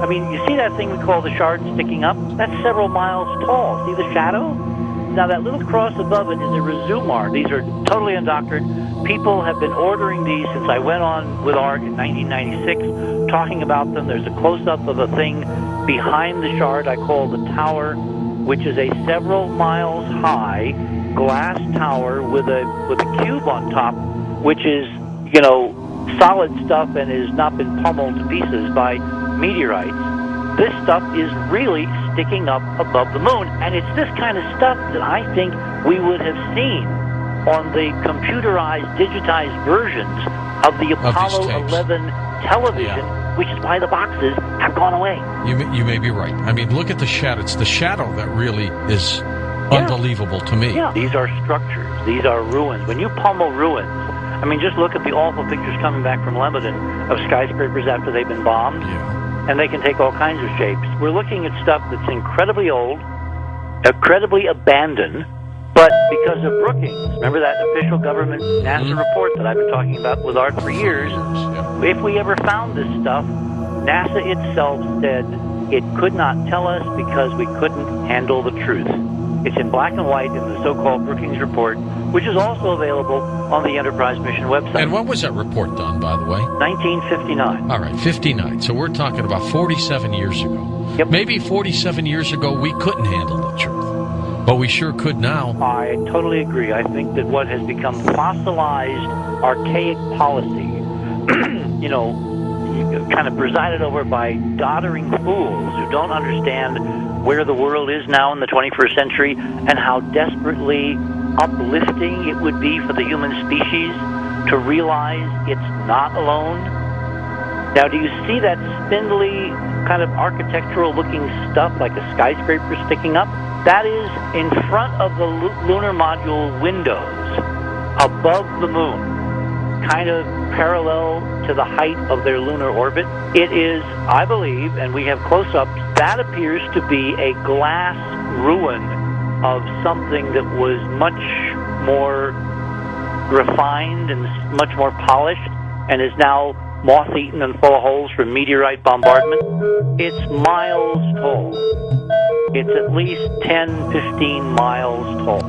mean, you see that thing we call the shard sticking up? That's several miles tall. See the shadow? Now, that little cross above it is a Razumar. These are totally undoctored. People have been ordering these since I went on with Art in 1996, talking about them. There's a close-up of a thing behind the shard I call the tower, which is a several miles high glass tower with a cube on top, which is, solid stuff and has not been pummeled to pieces by meteorites. This stuff is really sticking up above the moon, and it's this kind of stuff that I think we would have seen on the computerized, digitized versions of the Apollo 11 television, which is why the boxes have gone away. You may be right. I mean, look at the shadow. It's the shadow that really is unbelievable to me. Yeah, these are structures. These are ruins. When you pummel ruins, I mean, just look at the awful pictures coming back from Lebanon of skyscrapers after they've been bombed. Yeah. And they can take all kinds of shapes. We're looking at stuff that's incredibly old, incredibly abandoned, but because of Brookings, remember that official government NASA report that I've been talking about with Art for years? If we ever found this stuff, NASA itself said it could not tell us because we couldn't handle the truth. It's in black and white in the so-called Brookings report, which is also available on the Enterprise Mission website. And when was that report done, by the way? 1959. All right, 59. So we're talking about 47 years ago. Yep. Maybe 47 years ago we couldn't handle the truth, but we sure could now. I totally agree. I think that what has become fossilized, archaic policy, kind of presided over by doddering fools who don't understand where the world is now in the 21st century and how desperately uplifting it would be for the human species to realize it's not alone. Now, do you see that spindly kind of architectural-looking stuff like a skyscraper sticking up? That is in front of the lunar module windows above the moon, kind of parallel to the height of their lunar orbit. It is, I believe, and we have close-ups, that appears to be a glass ruin of something that was much more refined and much more polished and is now moth-eaten and full of holes from meteorite bombardment. It's miles tall. It's at least 10, 15 miles tall.